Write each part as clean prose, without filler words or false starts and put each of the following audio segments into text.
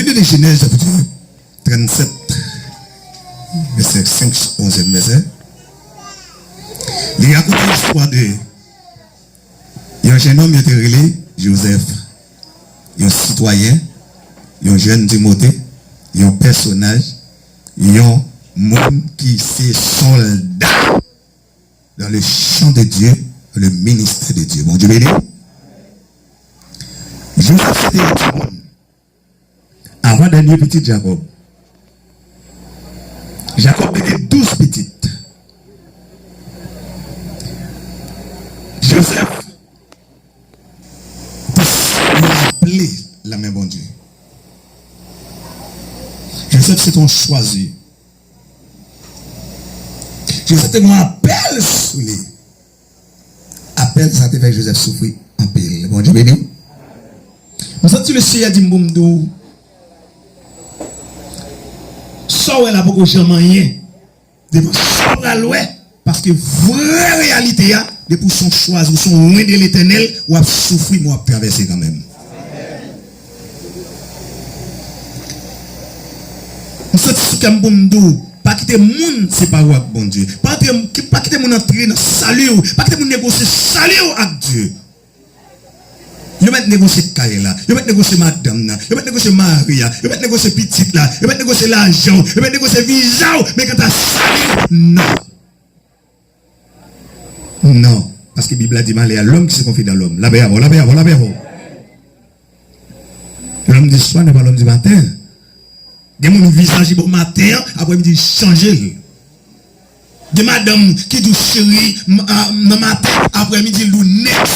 livre de Genèse, chapitre 37, verset 5, 11 verset. Il raconte l'histoire de un jeune homme qui était relé, Joseph, un citoyen, un jeune Timothée, un personnage, un monde qui est soldat dans le champ de Dieu, le ministère de Dieu. Bon Dieu béni. Joseph c'était un petit monde. Avant dernier petit Jacob. Jacob était 12 petites. Joseph a appelé la main bon Dieu. Joseph c'est ton choisi. Joseph c'est mon appel sous les. Appel ça te fait Joseph souffrir en pile. Bon Dieu béni. Vous sentez le Seigneur dit m'boumdou. Ça ouais là pour que jamais rien. De ça là ouais parce que vraie réalité a de pour son choix ou son loin de l'Éternel ou a souffrir ou a traverser quand même. Vous sentez ce que m'boumdou. Pas quitter moun c'est pas avec bon Dieu. Pas quitter moun entrer dans salut, pas quitter moun négocier salut avec Dieu. Yo met négocier carrière là, yo met négocier madame là, yo met négocier Maria, yo met négocier petite là, yo met négocier l'argent, yo met négocier visa, mais quand t'as salut, non. Non, parce que la Bible a dit mal à l'homme qui se confie dans l'homme. La béavo. L'homme du soir n'est pas l'homme du matin. Il y a mon visage au matin, après il dit changer. De madame qui dit chérie, dans matin, après midi lou net.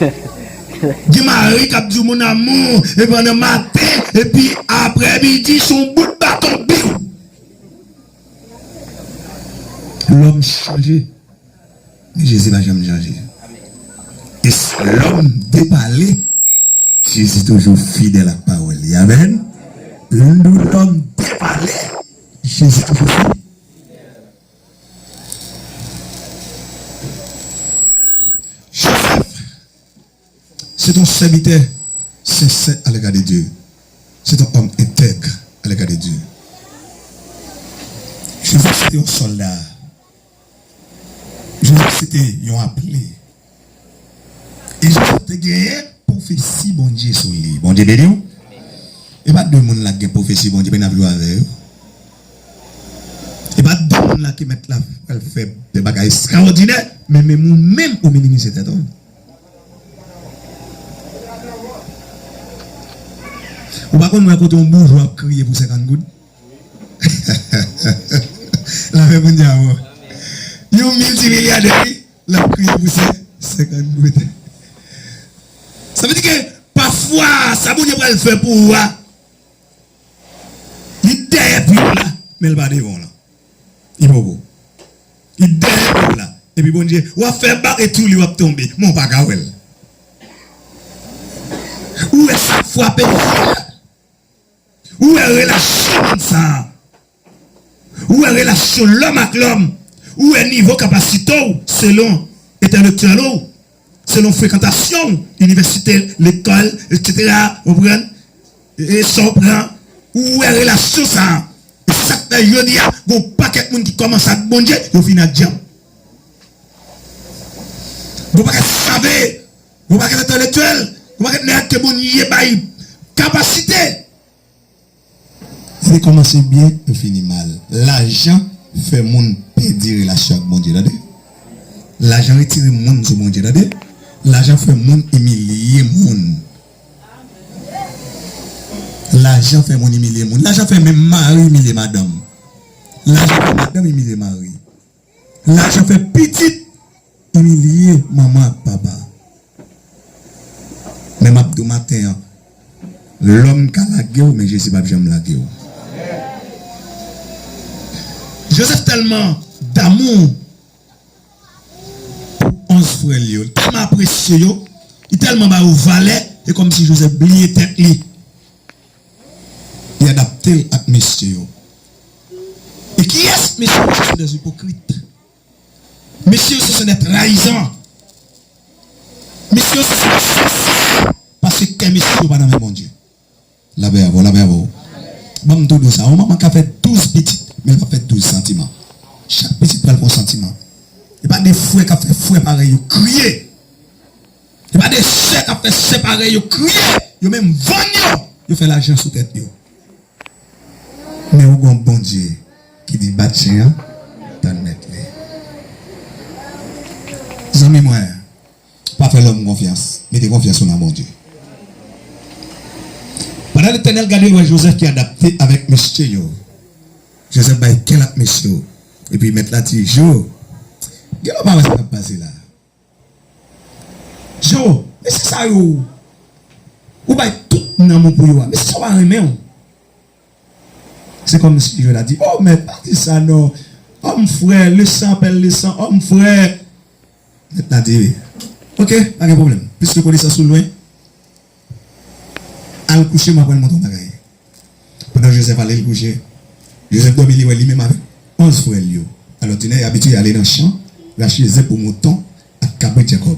De mari qui dit mon amour, et pendant matin, et puis après midi son bout de bâton. L'homme changé, mais Jésus va jamais changer. Et l'homme déparlé, Jésus toujours fidèle à la parole. Amen. L'homme déparlé, Jésus toujours fidèle. Joseph, c'est un serviteur sincère à l'égard de Dieu. C'est un homme intègre à l'égard de Dieu. Joseph, c'était un soldat. Joseph, c'était un appelé. Et Joseph, c'était gagné prophétie, bon Dieu, sur lui. Bon Dieu, béni. Et pas deux monde là qui ont prophétie, bon Dieu, ben avec eux. Et pas deux monde là qui mettent là, elle fait des bagages extraordinaires, mais même au minimum, c'était tout. Ou par contre, nous racontons un bourgeois crier pour 50 gouttes. La fait bon Dieu. Il y a un multimilliardaire, la crier pour 50 gouttes. Ça veut dire que parfois, ça bon Dieu va le faire pour vous. Il derrière pour là, mais il va devant là. Il va beau. Il derrière pour là. Et puis bon Dieu, on va faire barre et tout, il va tomber. Mon pas gawel. Où est ça frapper? Où est la relation ça? Où est la relation l'homme avec l'homme? Où est le niveau capacité selon intellectuel, selon fréquentation, université, l'école, etc. Vous comprenez? Et ça prend. Où est la relation ça? Et ça fait je dis, il y a un paquet de monde qui commence à bon Dieu, ils finissent à diable. Vous ne pouvez pas savoir, vous ne pouvez pas être intellectuel, vous ne pouvez pas être bon capacité. C'est commencer bien et finir mal. L'argent fait monde perdre relation avec mon Dieu. L'argent retire monde sur mon Dieu. L'argent fait monde humilier monde. L'argent fait monde humilier monde. L'argent fait même mari humilier madame. L'argent fait madame humilier mari. L'argent fait petite humilier maman papa. Même abdou matin, l'homme qui a la guerre, mais je ne sais pas j'aime la guerre. Joseph tellement d'amour pour 11 frères, tellement apprécié, il tellement bas au valet, et comme si Joseph oubliait tête li. Il adapté à monsieur. Et qui est ce monsieur? Ce sont des hypocrites. Messieurs, ce sont des trahisons. Messieurs, ce sont des parce que frères, messieurs, pas dans le bon Dieu. La paix à vous, la paix à vous. Bon, tout ça. On m'a fait 12 petites, mais il a fait 12 sentiments. Chaque petite prend un sentiment. Il n'y a pas des frères qui ont fait frères pareil, ils crient. Il n'y a pas des sœurs qui ont fait sœurs pareil, ils crient. Ils même vendent, ils font l'argent sous tête. Mais on a un bon Dieu qui dit bâtir, t'en mettre. Amis, moi, pas faire l'homme confiance, mettez confiance en bon Dieu. Pendant l'Éternel, regardez Joseph qui est adapté avec monsieur. Joseph va quel autre monsieur. Et puis mettre là, dit, Jo, qu'est-ce que va se passer là? Jo, mais c'est ça, ou va tout dans mon pour mais c'est ça, on va aimer. C'est comme si je l'ai dit, oh, mais pas dit ça, non. Homme frère, le sang appelle le sang, homme frère. Maintenant, dit, ok, pas de problème. Puisque vous connaissez ça sous loin, al coucher, ma prendre mon temps. Pendant que Joseph allait le coucher, Joseph dormit lui-même avec 11 frères. Alors, tu es habitué à aller dans le champ, lâcher les pour mouton, à cabri Jacob.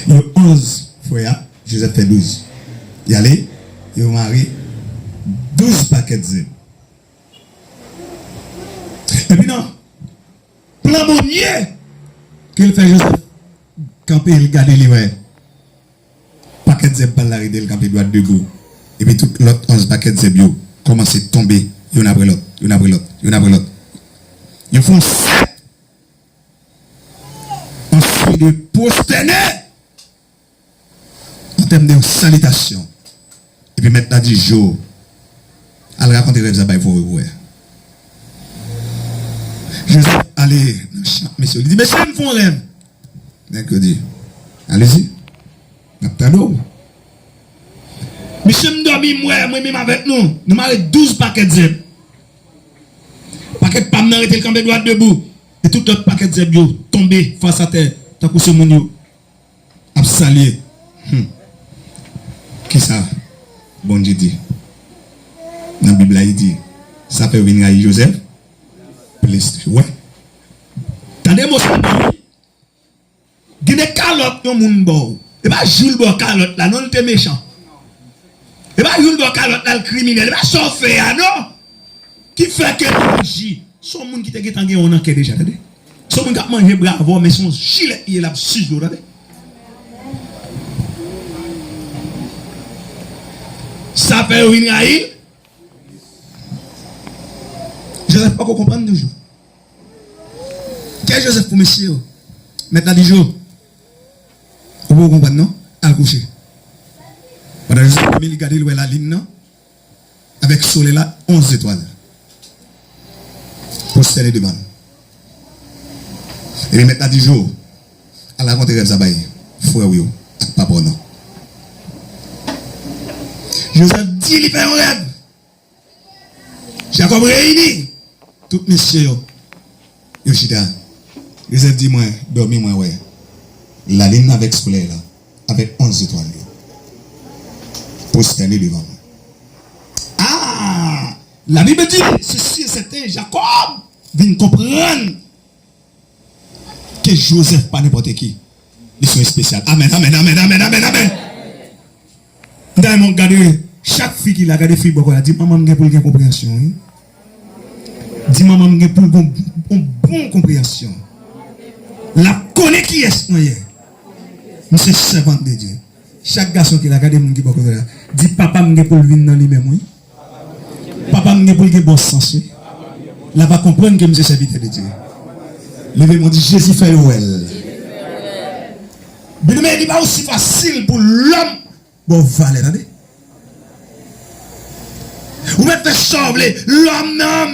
Il y a 11 frères, Joseph fait 12. Il allait, il a marié 12 paquets de zèbres. Et puis non, plan bonnier, qu'il fait Joseph, camper, il garde les livres. Paquet de zèbres par la ride, il camper droit debout. Et puis tout l'autre 11 paquets de zèbres commencent à tomber, y'en après l'autre, y'en après l'autre, y'en après l'autre. Ils font 7. Ensuite de prosterner en termes de salutation. Et puis maintenant, dit jour, elle raconte les rêves, ça va vous voir. Joseph, allez, monsieur, il dit, monsieur, ils me font rêve. D'accord, dit, allez-y, n'attendons. Monsieur, me dormi, moi-même avec nous, nous m'avons 12 paquets de zèbres. Paquet de pam n'arrêté le camp de droite debout. Et tout le paquet de zèbres tombé face à terre. Tant que ce monde a salué. Qui ça? Bon Dieu dit. Dans la Bible, il dit, ça fait venir à Joseph. Ouais. Tandis moi, il y a des calottes dans le monde. Et pas Jules Bo calotte là, non, il était méchant. Et pas Jules Bo calotte là, le criminel. Et pas chauffé, non? Qui fait que l'agit? Son monde qui te get en guerre, on en quai déjà. Son monde qui a mangé bravo, mais son gilet, il est là, sur l'eau. Ça fait une raïl. Joseph, pas comprendre toujours. Quel Joseph pour monsieur? Maintenant, 10 jours. Vous pouvez comprendre, non? À coucher. Pendant que Joseph, il regarde la ligne, non? Avec le soleil là, 11 étoiles. Pour se devant. Et puis maintenant, 10 jours. À la rentrée, ça va y frère, oui, papa, non. Joseph dit, il fait un rêve. Jacob réunit. Tout monsieur, Yoshida. Joseph dit, moi, dormi, moi, ouais. La ligne avec soleil, là, avec 11 étoiles. Pour se tenir devant. Ah! La Bible dit, ceci et certain, Jacob vient comprendre que Joseph, pas n'importe qui. Ils sont spéciaux. Amen, amen, amen, amen, amen, amen. Dans mon regardé, chaque fille qui l'a regardé, fille, elle dit, maman, je pour une compréhension. Dis, maman, je pour une bonne compréhension. La connaît qui est, monsieur servant de Dieu. Chaque garçon qui l'a regardé, dit, papa, je pour le venir dans lui-même. Papa, je pour le bon sens. Là, va comprendre que je suis serviteur de Dieu. Levez-moi, dit, Jésus fait well. Mais il n'est pas aussi facile pour l'homme. Bon, valé, attendez. Ou même fait chambler l'homme, non,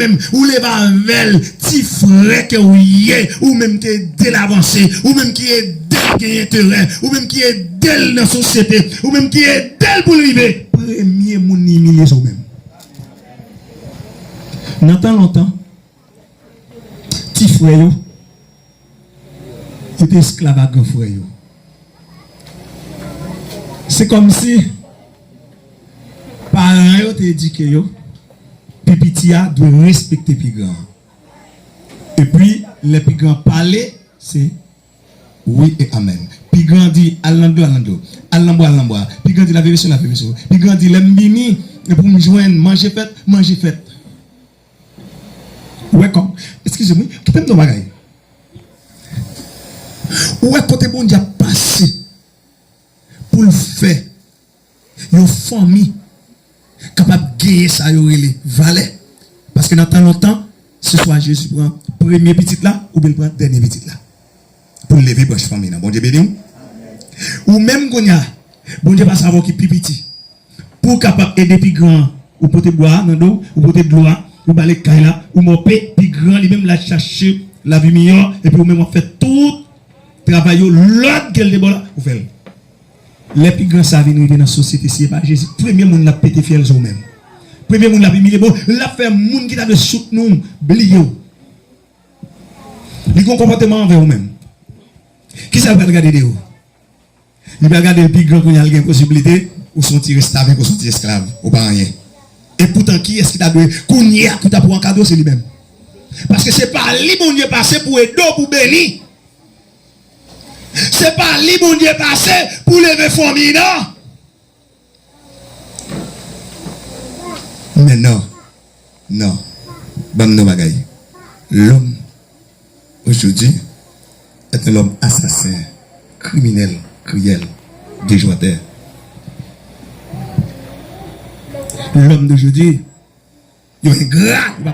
même, ou les bavel, petit frère que vous y êtes, ou même qui est dès l'avancée, ou même qui est dès intérêt, ou même qui est dès la société, ou même qui est dès pour l'arrivée. Premier mon humilié sur même. Longtemps, petit frère, c'était esclave à grand frère. C'est comme si parents te dit que Pipitia doit respecter plus grand. Et puis les plus grands parler, c'est Oui et amen. Puis grandi à l'ando. Puis grandi la version. Puis grandi l'embimi pour me joindre manger fête. Ouais comme excusez-moi, tu peux me donner bagaille. Ouais côté bon Dieu passé pour le faire. Une famille capable de gagner ça yorele valet parce que dans tant longtemps ce soit Jésus prend premier petit là ou bien prend dernier petit là pour lever branche famille bon Dieu béni ou même gonya bon Dieu pas savoir qui petit pour capable aider plus grand ou porter bois dans dos ou porter de l'eau ou balai là ou moper plus grand lui même la chercher la vie meilleure et puis ou même on fait tout travail l'autre qu'elle de là ou fait les plus grands ça venir dans la société c'est pas Jésus premier monde l'a pété fiel eux même premier monde l'a humilié bon l'a fait monde qui t'a de soute nous oublié il a comportement envers vous même qui ça va regarder de vous il va regarder le plus grand qu'on a une possibilité ou sont tirés stable ou sont tirés esclaves ou pas rien et pourtant qui est-ce qui t'a donné qu'on y a qui t'a pour un cadeau c'est lui-même parce que c'est pas lui bon Dieu passé pour aider pour bénir. C'est pas lui bon Dieu passé pour lever famille non. Mais non. Bon non bagaille. L'homme aujourd'hui est un homme assassin, criminel, cruel, déjoiteur. L'homme d'aujourd'hui, il est un grand, il va